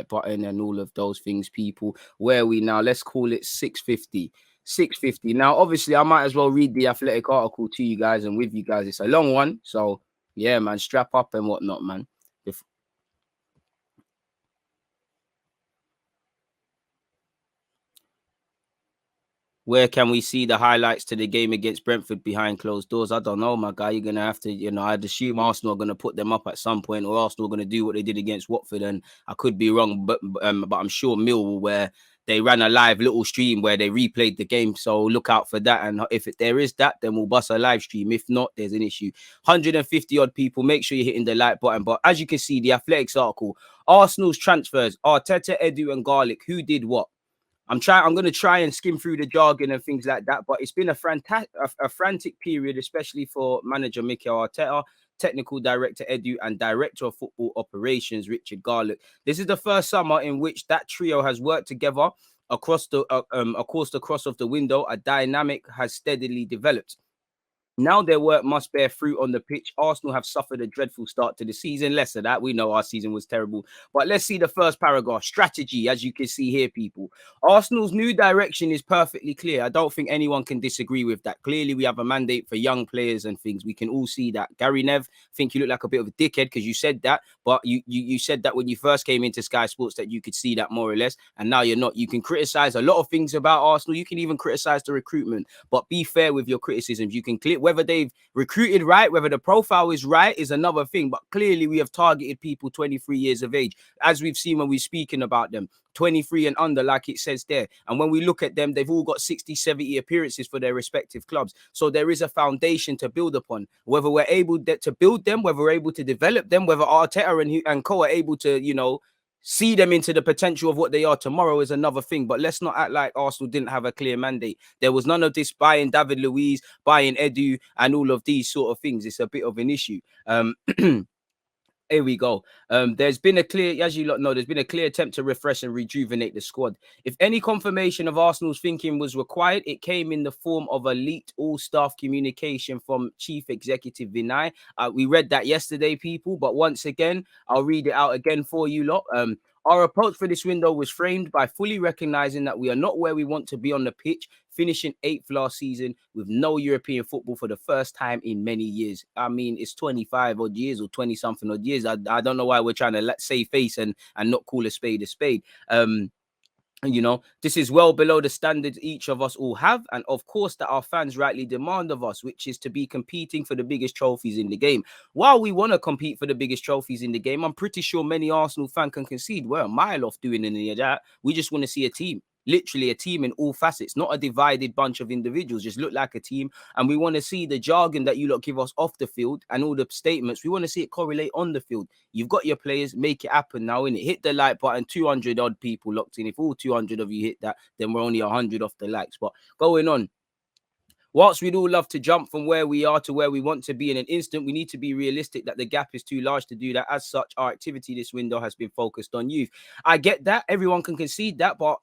button and all of those things, people. Where are we now? Let's call it 6:50. 6:50. Now, obviously, I might as well read the Athletic article to you guys and with you guys. It's a long one, so yeah, man, strap up and whatnot, man. Where can we see the highlights to the game against Brentford behind closed doors? I don't know, my guy. You're going to have to, I'd assume Arsenal are going to put them up at some point, or Arsenal are going to do what they did against Watford. And I could be wrong, but I'm sure Millwall, where they ran a live little stream where they replayed the game. So look out for that. And if there is that, then we'll bust a live stream. If not, there's an issue. 150 odd people. Make sure you're hitting the like button. But as you can see, the Athletics article, Arsenal's transfers, Arteta, Edu and Garlic, who did what? I'm going to try and skim through the jargon and things like that, but it's been a frantic period, especially for manager Mikel Arteta, technical director Edu, and director of football operations Richard Garlick. This is the first summer in which that trio has worked together across the cross of the window. A dynamic has steadily developed. Now their work must bear fruit on the pitch. Arsenal have suffered a dreadful start to the season. Less of that. We know our season was terrible. But let's see the first paragraph. Strategy, as you can see here, people. Arsenal's new direction is perfectly clear. I don't think anyone can disagree with that. Clearly, we have a mandate for young players and things. We can all see that. Gary Nev, I think you look like a bit of a dickhead because you said that. But you said that when you first came into Sky Sports that you could see that more or less. And now you're not. You can criticize a lot of things about Arsenal. You can even criticize the recruitment. But be fair with your criticisms. You can clear whether they've recruited right, whether the profile is right is another thing. But clearly we have targeted people 23 years of age, as we've seen when we're speaking about them. 23 and under, like it says there. And when we look at them, they've all got 60, 70 appearances for their respective clubs. So there is a foundation to build upon. Whether we're able to build them, whether we're able to develop them, whether Arteta and co are able to, see them into the potential of what they are tomorrow is another thing. But let's not act like Arsenal didn't have a clear mandate. There was none of this buying David Luiz, buying Edu, and all of these sort of things. It's a bit of an issue. Here we go. There's been a clear, as you lot know, there's been a clear attempt to refresh and rejuvenate the squad. If any confirmation of Arsenal's thinking was required, it came in the form of elite all-staff communication from Chief Executive Vinay. We read that yesterday, people, but once again, I'll read it out again for you lot. Our approach for this window was framed by fully recognizing that we are not where we want to be on the pitch, finishing 8th last season with no European football for the first time in many years. I mean, it's 25 odd years or 20 something odd years. I don't know why we're trying to save face and not call a spade a spade. This is well below the standards each of us all have, and of course that our fans rightly demand of us, which is to be competing for the biggest trophies in the game. While we want to compete for the biggest trophies in the game, I'm pretty sure many Arsenal fans can concede we're a mile off doing any of that. We just want to see a team. Literally a team in all facets, not a divided bunch of individuals, just look like a team. And we want to see the jargon that you lot give us off the field and all the statements. We want to see it correlate on the field. You've got your players, make it happen now, innit? Hit the like button, 200 odd people locked in. If all 200 of you hit that, then we're only 100 off the likes. But going on, whilst we'd all love to jump from where we are to where we want to be in an instant, we need to be realistic that the gap is too large to do that. As such, our activity this window has been focused on youth. I get that. Everyone can concede that, but,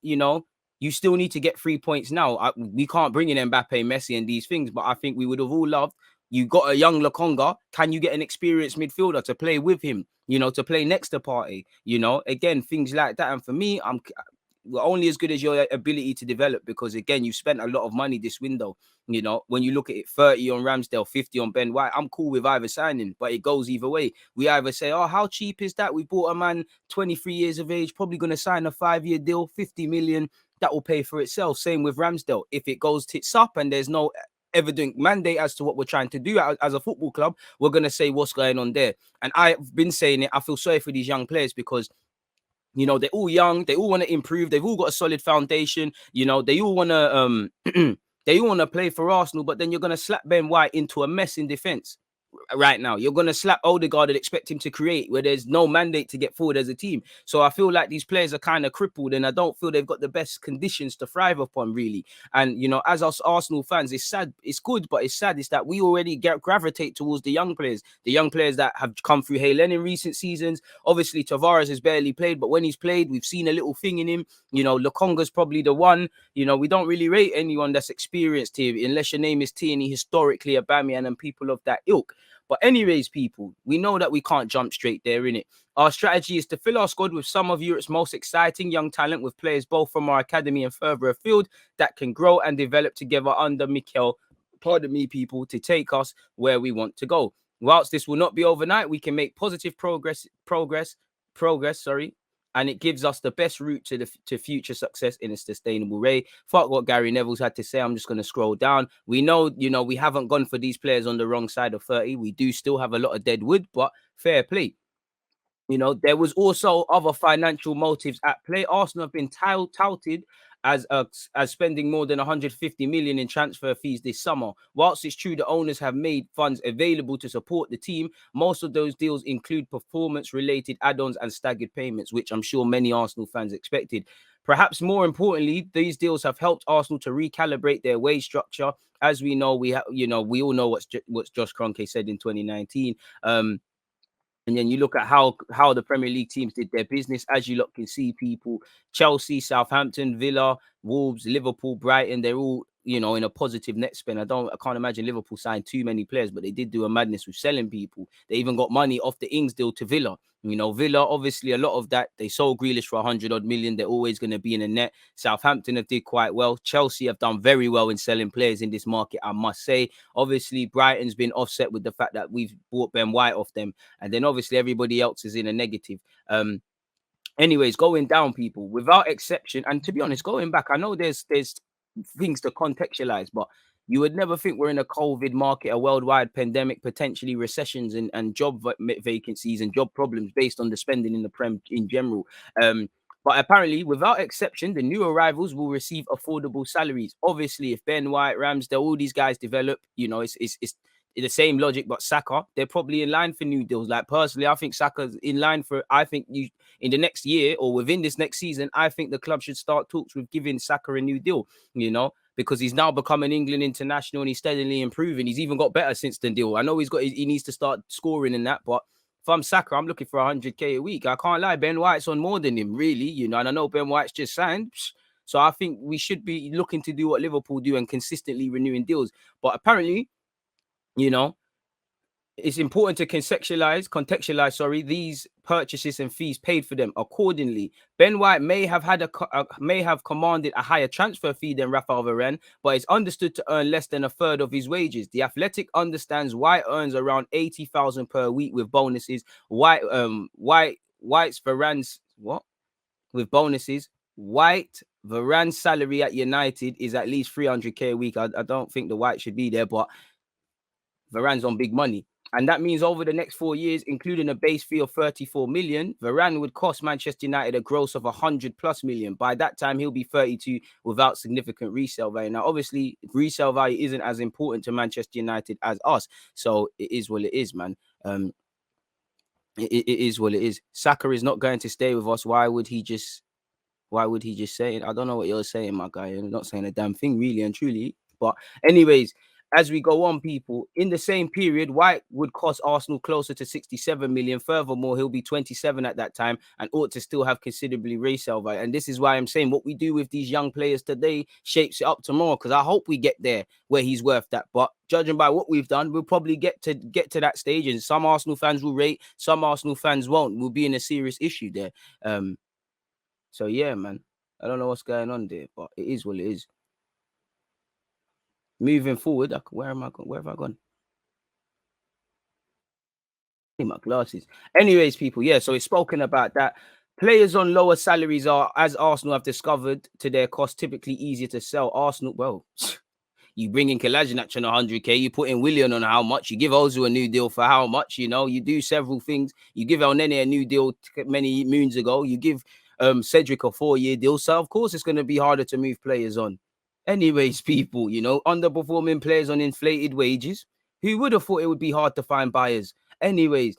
you still need to get 3 points now. We can't bring in Mbappe, Messi and these things, but I think we would have all loved. You got a young Lokonga. Can you get an experienced midfielder to play with him, to play next to Partey? Again, things like that. And for me, we're only as good as your ability to develop, because again, you've spent a lot of money this window. When you look at it, 30 on Ramsdale, 50 on Ben White, I'm cool with either signing, but it goes either way. We either say, oh, how cheap is that? We bought a man 23 years of age, probably going to sign a 5-year deal, 50 million. That will pay for itself. Same with Ramsdale. If it goes tits up and there's no evident mandate as to what we're trying to do as a football club, we're going to say what's going on there. And I've been saying it. I feel sorry for these young players because they're all young. They all want to improve. They've all got a solid foundation. They all want to they all want to play for Arsenal. But then you're going to slap Ben White into a mess in defence. Right now, you're going to slap Odegaard and expect him to create where there's no mandate to get forward as a team. So I feel like these players are kind of crippled, and I don't feel they've got the best conditions to thrive upon, really. And, as us Arsenal fans, it's sad. It's good, but it's sad. It's that we already gravitate towards the young players that have come through Halen in recent seasons. Obviously, Tavares has barely played, but when he's played, we've seen a little thing in him. Lokonga's probably the one. We don't really rate anyone that's experienced here, unless your name is Tierney, historically, Aubameyang, and people of that ilk. But anyways, people, we know that we can't jump straight there, innit? Our strategy is to fill our squad with some of Europe's most exciting young talent, with players both from our academy and further afield that can grow and develop together under Mikel, pardon me, people, to take us where we want to go. Whilst this will not be overnight, we can make positive progress, sorry, and it gives us the best route to future success in a sustainable way. Fuck what Gary Neville's had to say. I'm just going to scroll down. We know, we haven't gone for these players on the wrong side of 30. We do still have a lot of dead wood, but fair play. There was also other financial motives at play. Arsenal have been touted as spending more than 150 million in transfer fees this summer. Whilst it's true the owners have made funds available to support the team, most of those deals include performance-related add-ons and staggered payments, which I'm sure many Arsenal fans expected. Perhaps more importantly, these deals have helped Arsenal to recalibrate their wage structure. As we know, we all know what Josh Kroenke said in 2019. And then you look at how the Premier League teams did their business. As you lot can see, people, Chelsea, Southampton, Villa, Wolves, Liverpool, Brighton, they're all, in a positive net spend. I can't imagine Liverpool signed too many players, but they did do a madness with selling people. They even got money off the Ings deal to Villa. Villa, obviously, a lot of that, they sold Grealish for 100-odd million. They're always going to be in the net. Southampton have did quite well. Chelsea have done very well in selling players in this market, I must say. Obviously, Brighton's been offset with the fact that we've bought Ben White off them. And then, obviously, everybody else is in a negative. Anyways, going down, people, without exception. And to be honest, going back, I know there's things to contextualize, but you would never think we're in a COVID market, a worldwide pandemic, potentially recessions and job vacancies and job problems based on the spending in the Prem in general. But apparently, without exception, the new arrivals will receive affordable salaries. Obviously, if Ben White, Ramsdale, all these guys develop, it's the same logic, but Saka, they're probably in line for new deals. Like, personally, I think Saka's in line for, I think in the next year or within this next season, I think the club should start talks with giving Saka a new deal, because he's now become an England international and he's steadily improving. He's even got better since the deal. I know he needs to start scoring in that, but if I'm Saka, I'm looking for 100k a week. I can't lie, Ben White's on more than him, really, and I know Ben White's just signed. So I think we should be looking to do what Liverpool do and consistently renewing deals. But apparently, it's important to contextualize, these purchases and fees paid for them accordingly. Ben White may have commanded a higher transfer fee than Rafael Varane, but is understood to earn less than a third of his wages. The Athletic understands White earns around 80,000 per week with bonuses. With bonuses. Varane's salary at United is at least 300k a week. I don't think the White should be there, but Varane's on big money. And that means over the next 4 years, including a base fee of 34 million, Varane would cost Manchester United a gross of 100+ million. By that time, he'll be 32 without significant resale value. Now, obviously, resale value isn't as important to Manchester United as us. So it is what it is, man. It is what it is. Saka is not going to stay with us. Why would he just say it? I don't know what you're saying, my guy. You're not saying a damn thing, really and truly. But anyways, as we go on, people, in the same period, White would cost Arsenal closer to 67 million. Furthermore, he'll be 27 at that time and ought to still have considerably resale value. And this is why I'm saying what we do with these young players today shapes it up tomorrow, because I hope we get there where he's worth that. But judging by what we've done, we'll probably get to that stage, and some Arsenal fans will rate, some Arsenal fans won't. We'll be in a serious issue there. So yeah, man, I don't know what's going on there, but it is what it is. Moving forward, where have I gone? My glasses. Anyways, people, yeah, so it's spoken about that. Players on lower salaries are, as Arsenal have discovered to their cost, typically easier to sell. Arsenal, well, you bring in Kolasinac on 100k, you put in Willian on how much, you give Ozu a new deal for how much, you do several things. You give El Nene a new deal many moons ago. You give Cedric a 4-year deal. So, of course, it's going to be harder to move players on. Anyways, people, underperforming players on inflated wages. Who would have thought it would be hard to find buyers? Anyways,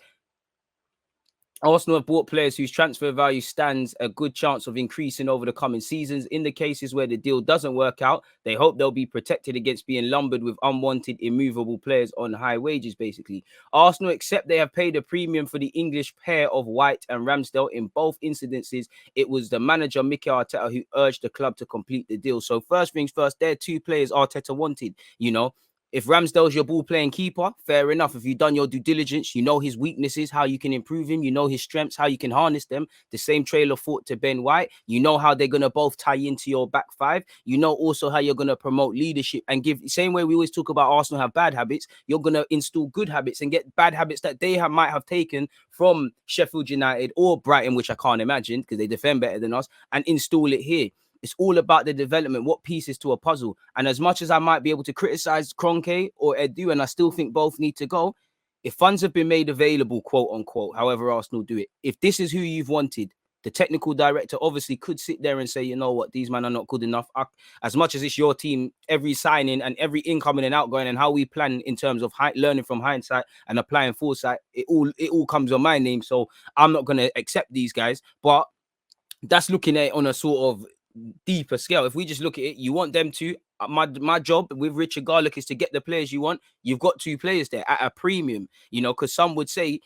Arsenal have bought players whose transfer value stands a good chance of increasing over the coming seasons. In the cases where the deal doesn't work out, they hope they'll be protected against being lumbered with unwanted, immovable players on high wages, basically. Arsenal accept they have paid a premium for the English pair of White and Ramsdale. In both incidences, it was the manager, Mikel Arteta, who urged the club to complete the deal. So first things first, they're two players Arteta wanted, If Ramsdale's your ball playing keeper, fair enough. If you've done your due diligence, you know his weaknesses, how you can improve him, you know his strengths, how you can harness them. The same trailer thought to Ben White. You know how they're going to both tie into your back five. You know also how you're going to promote leadership and give, same way we always talk about Arsenal have bad habits, you're going to install good habits and get bad habits that they might have taken from Sheffield United or Brighton, which I can't imagine because they defend better than us, and install it here. It's all about the development, what pieces to a puzzle. And as much as I might be able to criticize Kroenke or Edu, and I still think both need to go, if funds have been made available, quote unquote, however Arsenal do it, if this is who you've wanted, the technical director obviously could sit there and say, you know what, these men are not good enough. As much as it's your team, every signing and every incoming and outgoing and how we plan in terms of learning from hindsight and applying foresight, it all comes on my name. So I'm not going to accept these guys. But that's looking at it on a sort of deeper scale. If we just look at it, you want them to. My job with Richard Garlick is to get the players you want. You've got 2 players there at a premium, because some would say,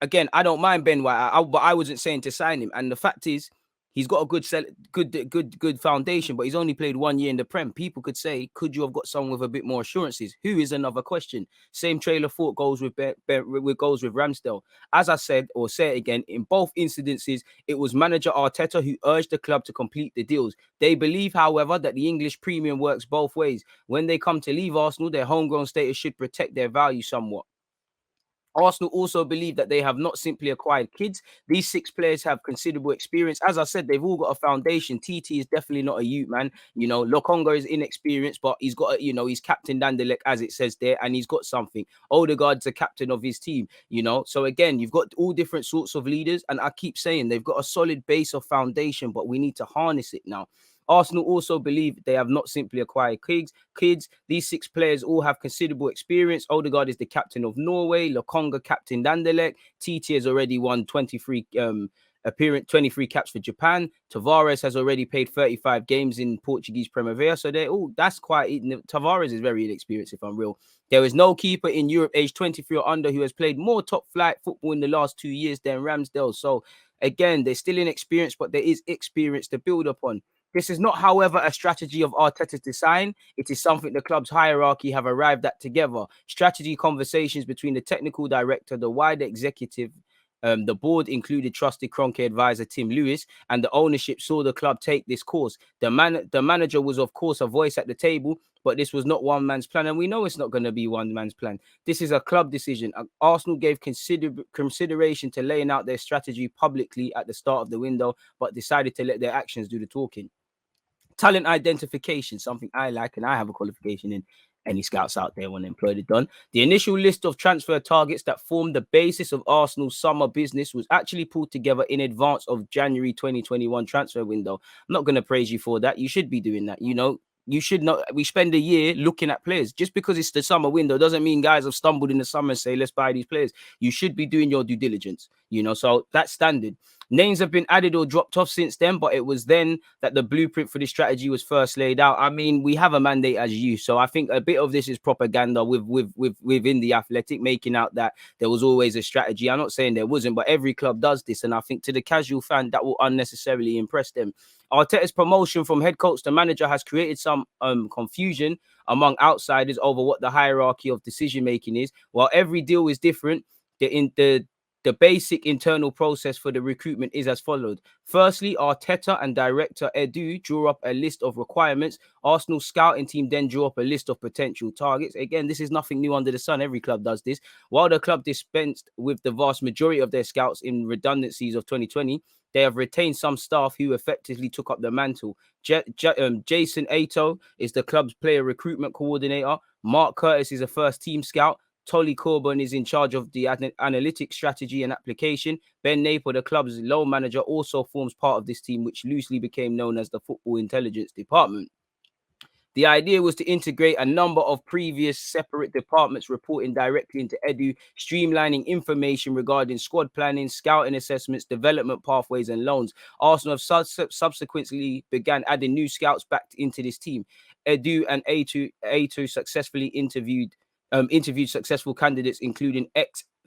again, I don't mind Ben White, but I wasn't saying to sign him. And the fact is, he's got a good foundation, but he's only played 1 year in the Prem. People could say, could you have got someone with a bit more assurances? Who is another question? Same trailer thought goes with Ramsdale. As I said, or say it again, in both incidences, it was manager Arteta who urged the club to complete the deals. They believe, however, that the English premium works both ways. When they come to leave Arsenal, their homegrown status should protect their value somewhat. Arsenal also believe that they have not simply acquired kids. These 6 players have considerable experience. As I said, they've all got a foundation. TT is definitely not a youth, man. Lokonga is inexperienced, but he's got, he's captain Dandelek, as it says there, and he's got something. Odegaard's the captain of his team, So again, you've got all different sorts of leaders, and I keep saying they've got a solid base of foundation, but we need to harness it now. Arsenal also believe they have not simply acquired kids. These 6 players all have considerable experience. Odegaard is the captain of Norway. Lokonga captain Dandelek. TT has already won 23 caps for Japan. Tavares has already played 35 games in Portuguese Primavera. So that's quite. Tavares is very inexperienced, if I'm real. There is no keeper in Europe aged 23 or under who has played more top flight football in the last 2 years than Ramsdale. So again, they're still inexperienced, but there is experience to build upon. This is not, however, a strategy of Arteta's design. It is something the club's hierarchy have arrived at together. Strategy conversations between the technical director, the wider executive, the board included trusted Kroenke advisor Tim Lewis, and the ownership saw the club take this course. The manager was, of course, a voice at the table, but this was not one man's plan, and we know it's not going to be one man's plan. This is a club decision. Arsenal gave consideration to laying out their strategy publicly at the start of the window, but decided to let their actions do the talking. Talent identification, something I like, and I have a qualification in. Any scouts out there want employed it done. The initial list of transfer targets that formed the basis of Arsenal's summer business was actually pulled together in advance of January 2021 transfer window. I'm not going to praise you for that. You should be doing that. You should not. We spend a year looking at players. Just because it's the summer window doesn't mean guys have stumbled in the summer and say, let's buy these players. You should be doing your due diligence, so that's standard. Names have been added or dropped off since then, but it was then that the blueprint for this strategy was first laid out. I mean, we have a mandate as you, so I think a bit of this is propaganda within the Athletic, making out that there was always a strategy. I'm not saying there wasn't, but every club does this, and I think to the casual fan, that will unnecessarily impress them. Arteta's promotion from head coach to manager has created some confusion among outsiders over what the hierarchy of decision making is. While every deal is different, the basic internal process for the recruitment is as followed. Firstly, Arteta and director Edu draw up a list of requirements. Arsenal scouting team then draw up a list of potential targets. Again, this is nothing new under the sun. Every club does this. While the club dispensed with the vast majority of their scouts in redundancies of 2020, they have retained some staff who effectively took up the mantle. Jason Ato is the club's player recruitment coordinator. Mark Curtis is a first team scout. Tolly Coburn is in charge of the analytics strategy and application. Ben Napier, the club's loan manager, also forms part of this team, which loosely became known as the Football Intelligence Department. The idea was to integrate a number of previous separate departments reporting directly into Edu, streamlining information regarding squad planning, scouting assessments, development pathways, and loans. Arsenal have subsequently began adding new scouts back into this team. Edu and A2 successfully interviewed successful candidates, including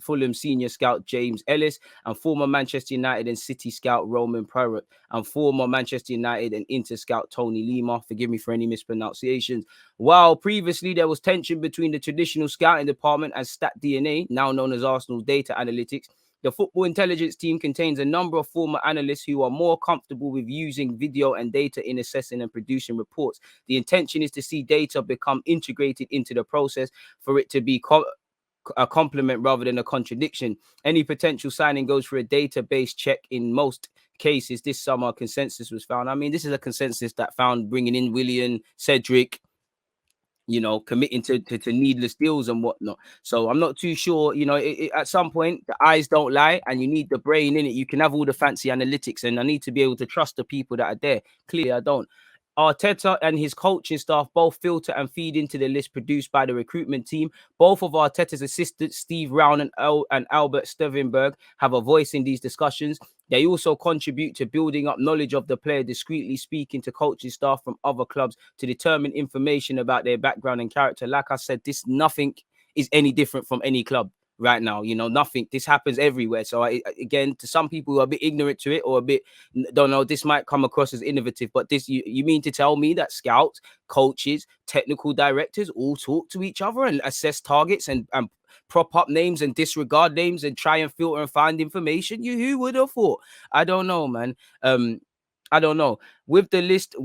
Fulham senior scout James Ellis, and former Manchester United and City scout Roman Parrott, and former Manchester United and Inter scout Tony Lima. Forgive me for any mispronunciations. While previously there was tension between the traditional scouting department and StatDNA, now known as Arsenal's data analytics, the football intelligence team contains a number of former analysts who are more comfortable with using video and data in assessing and producing reports. The intention is to see data become integrated into the process for it to be a complement rather than a contradiction. Any potential signing goes for a database check. In most cases this summer, consensus was found. I mean, this is a consensus that found bringing in Willian, Cedric, committing to needless deals and whatnot. So I'm not too sure, at some point the eyes don't lie and you need the brain in it. You can have all the fancy analytics and I need to be able to trust the people that are there. Clearly I don't. Arteta and his coaching staff both filter and feed into the list produced by the recruitment team. Both of Arteta's assistants, Steve Round and Albert Stevenberg, have a voice in these discussions. They also contribute to building up knowledge of the player, discreetly speaking to coaching staff from other clubs to determine information about their background and character. Like I said, nothing is any different from any club right now. Nothing. This happens everywhere. So again, to some people who are a bit ignorant to it or a bit don't know, this might come across as innovative, but this you mean to tell me that scouts, coaches, technical directors all talk to each other and assess targets and prop up names and disregard names and try and filter and find information? Who would have thought? I don't know, man. I don't know. With the list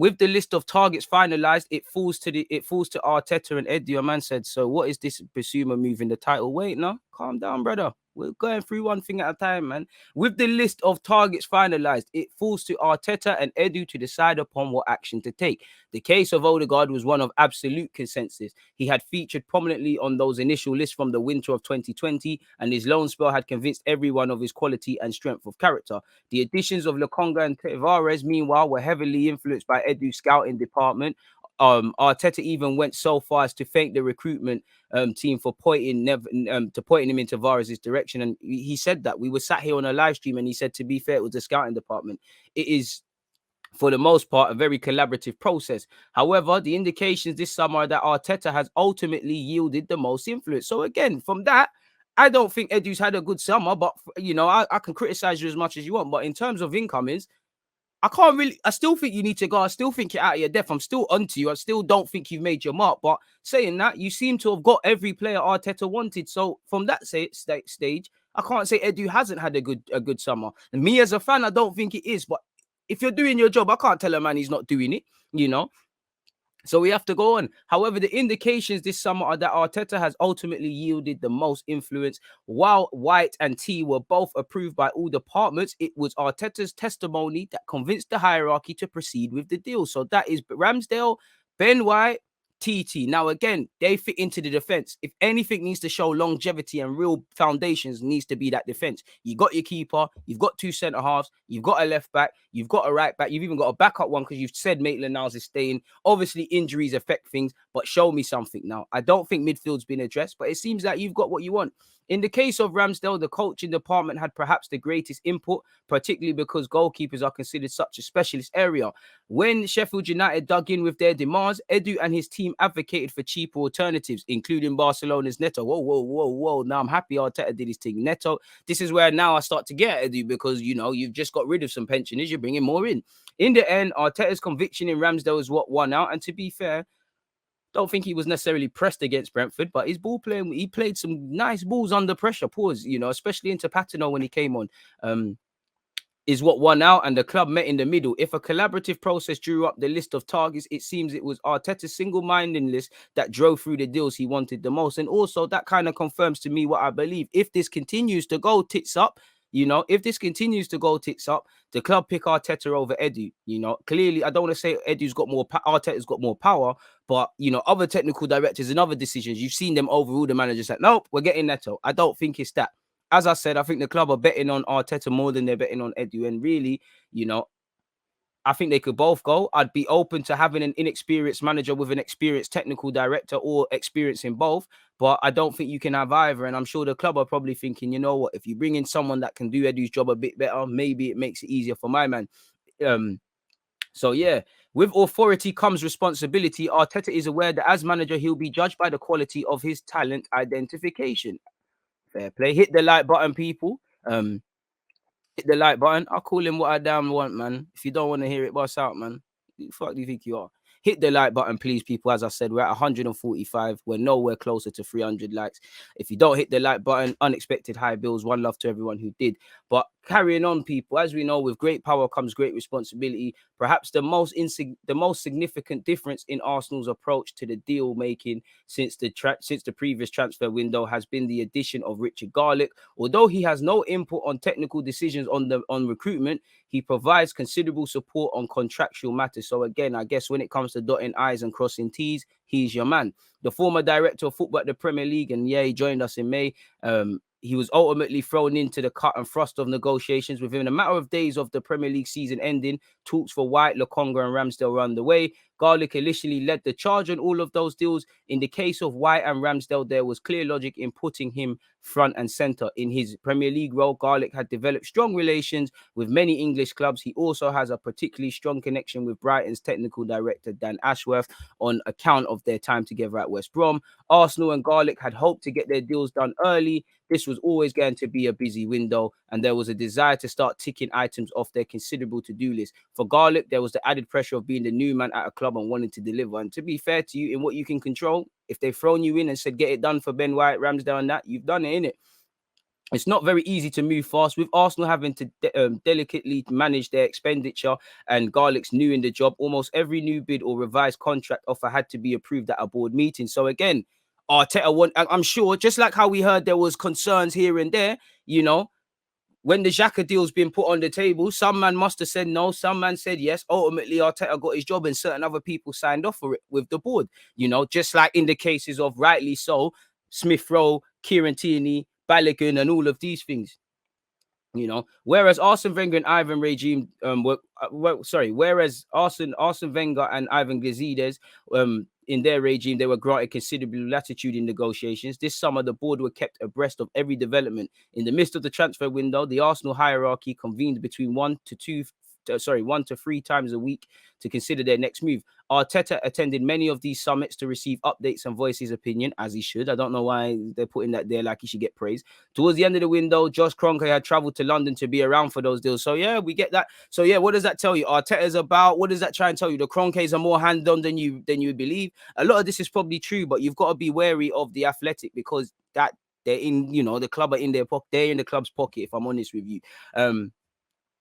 of targets finalized, it falls to Arteta and Eddie. A man said, "So what is this Basuma moving the title?" Wait, no, calm down, brother. We're going through one thing at a time, man. With the list of targets finalized, it falls to Arteta and Edu to decide upon what action to take. The case of Odegaard was one of absolute consensus. He had featured prominently on those initial lists from the winter of 2020, and his loan spell had convinced everyone of his quality and strength of character. The additions of Lokonga and Tavares, meanwhile, were heavily influenced by Edu's scouting department. Arteta even went so far as to thank the recruitment team for pointing him in Tavares' direction. And he said that we were sat here on a live stream and he said, to be fair, it was the scouting department. It is, for the most part, a very collaborative process. However, the indications this summer are that Arteta has ultimately yielded the most influence. So again, from that, I don't think Edu's had a good summer, but I can criticize you as much as you want. But in terms of incomings, I still think you need to go. I still think you're out of your depth. I'm still onto you. I still don't think you've made your mark. But saying that, you seem to have got every player Arteta wanted. So from that stage, I can't say Edu hasn't had a good summer. And me as a fan, I don't think it is. But if you're doing your job, I can't tell a man he's not doing it, So we have to go on. However, the indications this summer are that Arteta has ultimately yielded the most influence. While White and T were both approved by all departments, it was Arteta's testimony that convinced the hierarchy to proceed with the deal. So that is Ramsdale, Ben White, TT. Now, again, they fit into the defense. If anything needs to show longevity and real foundations, needs to be that defense. You got your keeper, you've got two centre halves, you've got a left back, you've got a right back, you've even got a backup one because you've said Maitland-Niles is staying. Obviously, injuries affect things, but show me something now. I don't think midfield's been addressed, but it seems like you've got what you want. In the case of Ramsdale, the coaching department had perhaps the greatest input, particularly because goalkeepers are considered such a specialist area. When Sheffield United dug in with their demands, Edu and his team advocated for cheaper alternatives, including Barcelona's Neto. Whoa. Now I'm happy Arteta did his thing. Neto, this is where now I start to get Edu because, you've just got rid of some pensioners. You're bringing more in. In the end, Arteta's conviction in Ramsdale is what won out. And to be fair, don't think he was necessarily pressed against Brentford, but his ball playing, he played some nice balls under pressure, especially into Patino when he came on. Is what won out, and the club met in the middle. If a collaborative process drew up the list of targets, it seems it was Arteta's single-mindedness that drove through the deals he wanted the most. And also, that kind of confirms to me what I believe. If this continues to go tits up, the club pick Arteta over Edu. Clearly, I don't want to say Edu's got more, Arteta's got more power, but, other technical directors and other decisions, you've seen them overrule the managers that, nope, we're getting Neto. I don't think it's that. As I said, I think the club are betting on Arteta more than they're betting on Edu. And really, I think they could both go. I'd be open to having an inexperienced manager with an experienced technical director or experience in both. But I don't think you can have either. And I'm sure the club are probably thinking, you know what, if you bring in someone that can do Edu's job a bit better, maybe it makes it easier for my man. So, yeah, with authority comes responsibility. Arteta is aware that as manager, he'll be judged by the quality of his talent identification. Fair play. Hit the like button, people. Hit the like button. I'll call him what I damn want, man. If you don't want to hear it, boss out, man. Who the fuck do you think you are? Hit the like button, please, people. As I said, we're at 145. We're nowhere closer to 300 likes. If you don't hit the like button, unexpected high bills. One love to everyone who did. But carrying on, people, as we know, with great power comes great responsibility. Perhaps the most significant difference in Arsenal's approach to the deal making since the previous transfer window has been the addition of Richard Garlick. Although he has no input on technical decisions on recruitment, he provides considerable support on contractual matters. So again, I guess when it comes to dotting I's and crossing T's, he's your man. The former director of football at the Premier League, and yeah, he joined us in May. He was ultimately thrown into the cut and thrust of negotiations. Within a matter of days of the Premier League season ending, talks for White, Lokonga and Ramsdale were underway. Garlick initially led the charge on all of those deals. In the case of White and Ramsdale, there was clear logic in putting him front and centre. In his Premier League role, Garlick had developed strong relations with many English clubs. He also has a particularly strong connection with Brighton's technical director, Dan Ashworth, on account of their time together at West Brom. Arsenal and Garlick had hoped to get their deals done early. This was always going to be a busy window, and there was a desire to start ticking items off their considerable to-do list. For Garlick, there was the added pressure of being the new man at a club and wanting to deliver. And to be fair to you, in what you can control, if they've thrown you in and said, get it done for Ben White, Ramsdale and that, you've done it, innit? It's not very easy to move fast, with Arsenal having to delicately manage their expenditure, and Garlick's new in the job. Almost every new bid or revised contract offer had to be approved at a board meeting. So again, Arteta I'm sure, just like how we heard there was concerns here and there, you know, when the Xhaka deal's been put on the table, some man must have said no, some man said yes. Ultimately, Arteta got his job and certain other people signed off for it with the board. You know, just like in the cases of, rightly so, Smith Rowe, Kieran Tierney, Balogun, and all of these things. You know, whereas Arsene Wenger and Ivan regime whereas Arsene Wenger and Ivan Gazidis in their regime, they were granted considerable latitude in negotiations. This summer, the board were kept abreast of every development. In the midst of the transfer window, the Arsenal hierarchy convened between 1 to 3 times a week to consider their next move. Arteta attended many of these summits to receive updates and voice his opinion, as he should. I don't know why they're putting that there like he should get praise. Towards the end of the window, Josh Kroenke had traveled to London to be around for those deals. So yeah, we get that. So yeah, what does that tell you? Arteta's about, what does that try and tell you? The Kroenkes are more hand-on than you believe. A lot of this is probably true, but you've got to be wary of the Athletic, because that they're in, you know, the club are in their pocket. They're in the club's pocket, if I'm honest with you.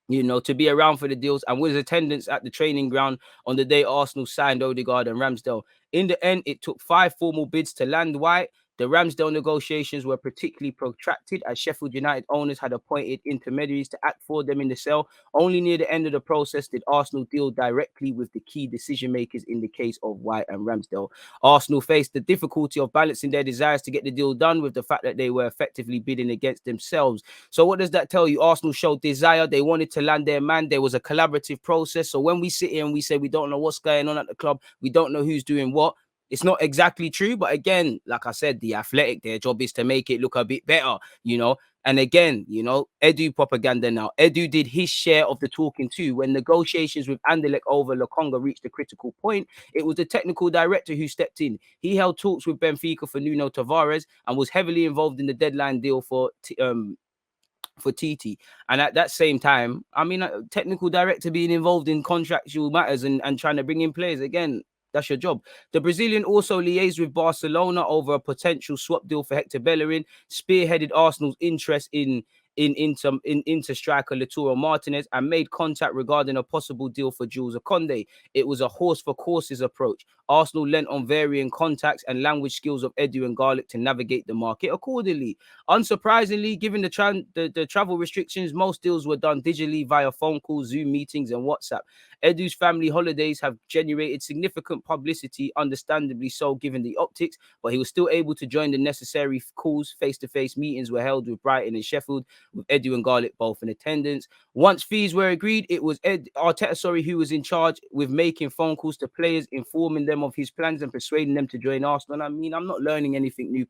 You know, to be around for the deals, and was attendance at the training ground on the day Arsenal signed Odegaard and Ramsdale. In the end, it took 5 formal bids to land White. The Ramsdale negotiations were particularly protracted, as Sheffield United owners had appointed intermediaries to act for them in the sale. Only near the end of the process did Arsenal deal directly with the key decision makers in the case of White and Ramsdale. Arsenal faced the difficulty of balancing their desires to get the deal done with the fact that they were effectively bidding against themselves. So what does that tell you? Arsenal showed desire. They wanted to land their man. There was a collaborative process. So when we sit here and we say we don't know what's going on at the club, we don't know who's doing what, it's not exactly true. But again, like I said, the Athletic, their job is to make it look a bit better, you know. And again, you know, Edu propaganda now. Edu did his share of the talking too. When negotiations with Anderlecht over Lokonga reached a critical point, it was the technical director who stepped in. He held talks with Benfica for Nuno Tavares and was heavily involved in the deadline deal for TT. And at that same time, I mean, a technical director being involved in contractual matters and trying to bring in players, again, that's your job. The Brazilian also liaised with Barcelona over a potential swap deal for Hector Bellerin, spearheaded Arsenal's interest in Inter striker Lautaro Martinez, and made contact regarding a possible deal for Jules Akonde. It was a horse for courses approach. Arsenal lent on varying contacts and language skills of Edu and Garlick to navigate the market accordingly. Unsurprisingly, given the travel restrictions, most deals were done digitally via phone calls, Zoom meetings, and WhatsApp. Edu's family holidays have generated significant publicity, understandably so, given the optics, but he was still able to join the necessary calls. Face-to-face meetings were held with Brighton and Sheffield, with Edu and Garlick both in attendance. Once fees were agreed, it was Arteta, who was in charge with making phone calls to players, informing them of his plans and persuading them to join Arsenal. I mean, I'm not learning anything new.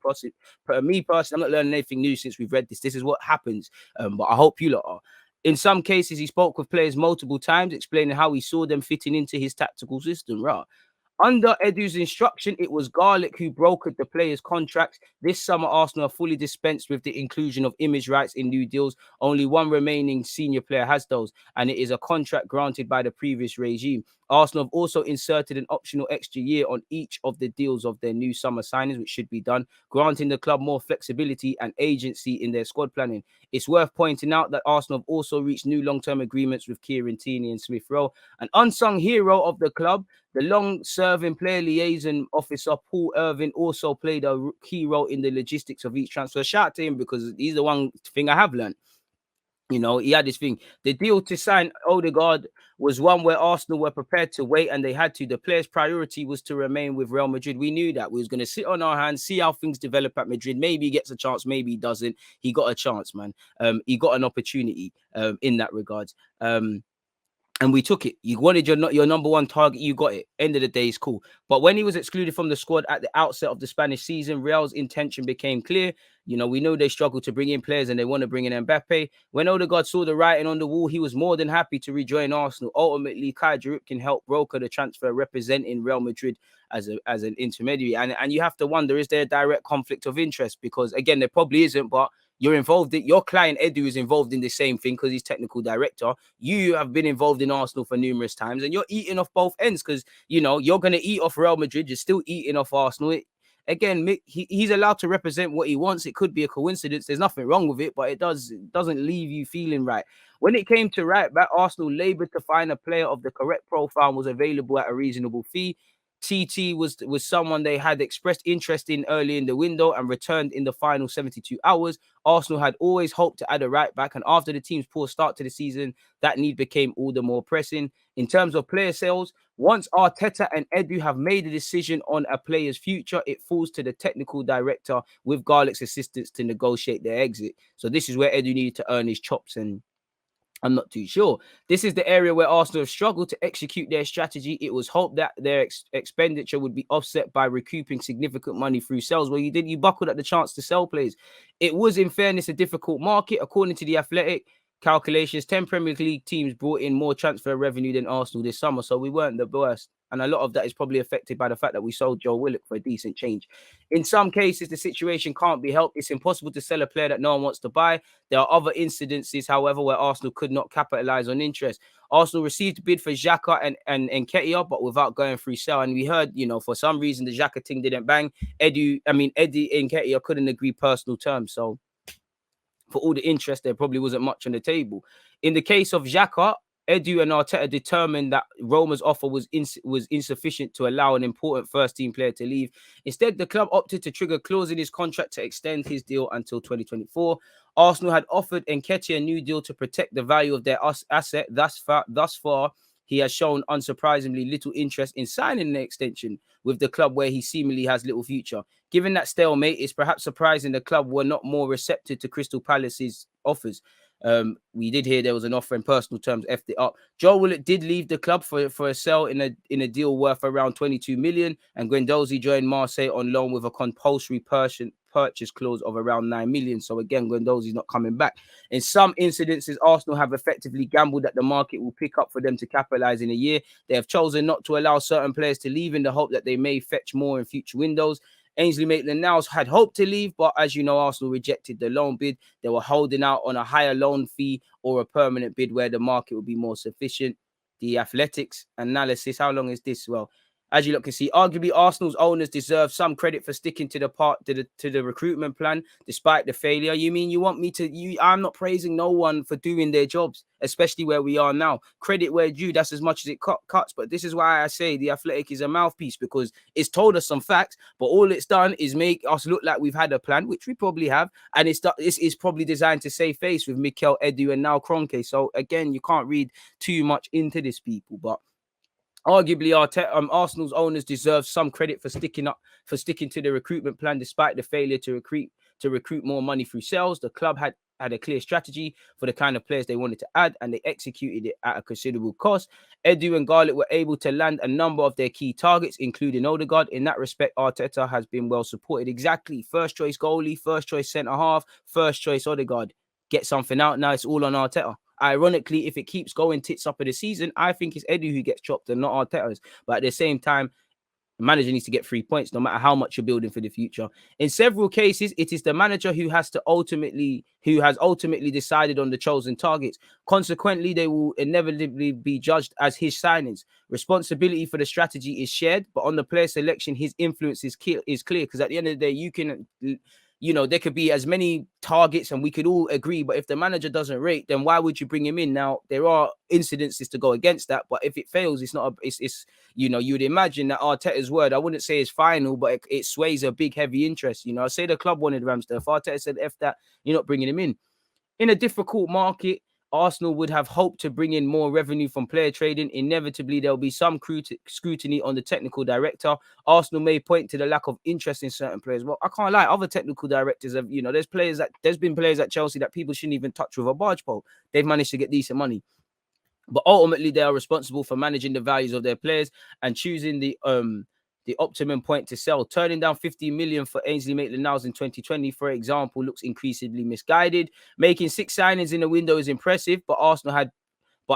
Me personally, I'm not learning anything new since we've read this. This is what happens, but I hope you lot are. In some cases, he spoke with players multiple times, explaining how he saw them fitting into his tactical system. Right. Under Edu's instruction, it was Garlick who brokered the players' contracts. This summer, Arsenal are fully dispensed with the inclusion of image rights in new deals. Only one remaining senior player has those, and it is a contract granted by the previous regime. Arsenal have also inserted an optional extra year on each of the deals of their new summer signings, which should be done, granting the club more flexibility and agency in their squad planning. It's worth pointing out that Arsenal have also reached new long-term agreements with Kieran Tierney and Smith Rowe. An unsung hero of the club, the long-serving player liaison officer, Paul Irving, also played a key role in the logistics of each transfer. Shout out to him because he's the one thing I have learned. You know, he had this thing. The deal to sign Odegaard was one where Arsenal were prepared to wait, and they had to. The player's priority was to remain with Real Madrid. We knew that. We was going to sit on our hands, see how things develop at Madrid. Maybe he gets a chance, maybe he doesn't. He got a chance, man. He got an opportunity in that regards. And we took it. You wanted your number one target, you got it. End of the day, it's cool. But when he was excluded from the squad at the outset of the Spanish season, Real's intention became clear. You know, we know they struggle to bring in players and they want to bring in Mbappe. When Odegaard saw the writing on the wall, he was more than happy to rejoin Arsenal. Ultimately, Kai Joorabchian helped broker the transfer, representing Real Madrid as an intermediary. And you have to wonder, is there a direct conflict of interest? Because again, there probably isn't, but you're involved in, your client Edu is involved in the same thing because he's technical director. You have been involved in Arsenal for numerous times, and you're eating off both ends because, you know, you're going to eat off Real Madrid. You're still eating off Arsenal. Again, he's allowed to represent what he wants. It could be a coincidence. There's nothing wrong with it, but it doesn't leave you feeling right. When it came to right back, Arsenal labored to find a player of the correct profile and was available at a reasonable fee. TT was someone they had expressed interest in early in the window and returned in the final 72 hours. Arsenal had always hoped to add a right back, and after the team's poor start to the season, that need became all the more pressing. In terms of player sales, once Arteta and Edu have made a decision on a player's future, it falls to the technical director with Garlick's assistance to negotiate their exit. So this is where Edu needed to earn his chops, and I'm not too sure. This is the area where Arsenal have struggled to execute their strategy. It was hoped that their expenditure would be offset by recouping significant money through sales. Well, you buckled at the chance to sell players. It was, in fairness, a difficult market. According to the Athletic calculations, 10 Premier League teams brought in more transfer revenue than Arsenal this summer, so we weren't the worst. And a lot of that is probably affected by the fact that we sold Joe Willock for a decent change. In some cases, the situation can't be helped. It's impossible to sell a player that no one wants to buy. There are other incidences, however, where Arsenal could not capitalize on interest. Arsenal received a bid for Xhaka and Nketiah, but without going through sale. And we heard, you know, for some reason, the Xhaka thing didn't bang. Eddie Nketiah couldn't agree personal terms. So for all the interest, there probably wasn't much on the table. In the case of Xhaka, Edu and Arteta determined that Roma's offer was insufficient to allow an important first-team player to leave. Instead, the club opted to trigger a clause in his contract to extend his deal until 2024. Arsenal had offered Nketiah a new deal to protect the value of their asset. Thus far, he has shown unsurprisingly little interest in signing an extension with the club where he seemingly has little future. Given that stalemate, it's perhaps surprising the club were not more receptive to Crystal Palace's offers. We did hear there was an offer in personal terms, effed it up. Joe Willock did leave the club for a sale in a deal worth around 22 million, and Guendouzi joined Marseille on loan with a compulsory purchase clause of around 9 million. So again, Guendouzi's not coming back. In some incidences, Arsenal have effectively gambled that the market will pick up for them to capitalize in a year. They have chosen not to allow certain players to leave in the hope that they may fetch more in future windows. Ainsley Maitland-Niles had hoped to leave, but as you know, Arsenal rejected the loan bid. They were holding out on a higher loan fee or a permanent bid where the market would be more sufficient. The Athletics analysis, how long is this? Well, as you can see, arguably Arsenal's owners deserve some credit for sticking to the recruitment plan despite the failure. You mean you want me to? I'm not praising no one for doing their jobs, especially where we are now. Credit where due. That's as much as it cuts. But this is why I say the Athletic is a mouthpiece, because it's told us some facts, but all it's done is make us look like we've had a plan, which we probably have, and it's probably designed to save face with Mikel, Edu, and now Kroenke. So again, you can't read too much into this, people, but arguably, Arsenal's owners deserve some credit for sticking to the recruitment plan despite the failure to recruit more money through sales. The club had a clear strategy for the kind of players they wanted to add, and they executed it at a considerable cost. Edu and Garlick were able to land a number of their key targets, including Odegaard. In that respect, Arteta has been well supported. Exactly. First choice goalie, first choice centre-half, first choice Odegaard. Get something out now. It's all on Arteta. Ironically, if it keeps going tits up of the season, I think it's Edu who gets chopped and not Arteta's. But at the same time, The manager needs to get 3 points, no matter how much you're building for the future. In several cases, it is the manager who has ultimately decided on the chosen targets. Consequently, they will inevitably be judged as his signings. Responsibility for the strategy is shared, but on the player selection, his influence is clear. Because at the end of the day, you can, there could be as many targets and we could all agree, but if the manager doesn't rate, then why would you bring him in? Now, there are incidences to go against that, but if it fails, it's not, it's you would imagine that Arteta's word, I wouldn't say is final, but it sways a big, heavy interest. I say the club wanted Ramsdale. If Arteta said, F that, you're not bringing him in. In a difficult market, Arsenal would have hoped to bring in more revenue from player trading. Inevitably, there'll be some scrutiny on the technical director. Arsenal may point to the lack of interest in certain players. Well, I can't lie. Other technical directors have, there's been players at Chelsea that people shouldn't even touch with a barge pole. They've managed to get decent money. But ultimately, they are responsible for managing the values of their players and choosing the optimum point to sell. Turning down 50 million for Ainsley Maitland-Niles in 2020, for example, looks increasingly misguided. Making 6 signings in the window is impressive, but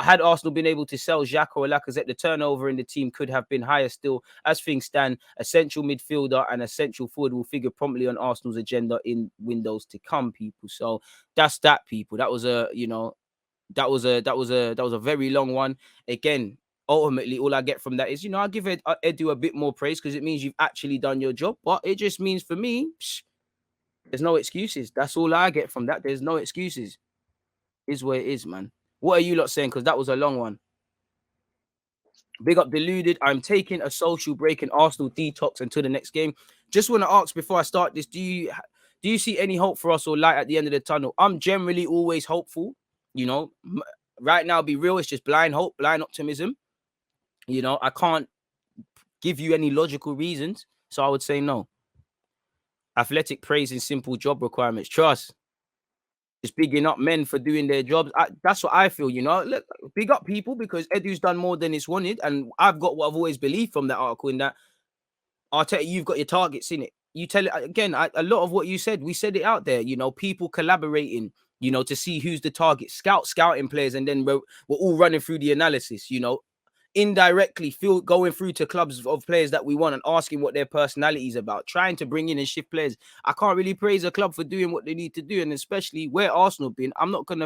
had Arsenal been able to sell Xhaka or Lacazette, the turnover in the team could have been higher still. As things stand, a central midfielder and a central forward will figure promptly on Arsenal's agenda in windows to come, people. So that's that, people. That was that was a very long one. Again, ultimately, all I get from that is, I give Edu a bit more praise because it means you've actually done your job. But it just means for me, there's no excuses. That's all I get from that. There's no excuses. Is where it is, man. What are you lot saying? Because that was a long one. Big up Deluded. I'm taking a social break in Arsenal detox until the next game. Just want to ask before I start this, do you see any hope for us or light at the end of the tunnel? I'm generally always hopeful. Right now, be real, it's just blind hope, blind optimism. I can't give you any logical reasons, so I would say no. Athletic praise and simple job requirements. Trust. Just bigging up men for doing their jobs. That's what I feel, Look, big up people because Edu's done more than it's wanted, and I've got what I've always believed from that article in that, Arteta, you've got your targets in it. You tell it again. A lot of what you said, we said it out there. People collaborating. To see who's the target, scouting players, and then we're all running through the analysis. Indirectly going through to clubs of players that we want and asking what their personality is about, trying to bring in and shift players. I can't really praise a club for doing what they need to do, and especially where Arsenal been. I'm not gonna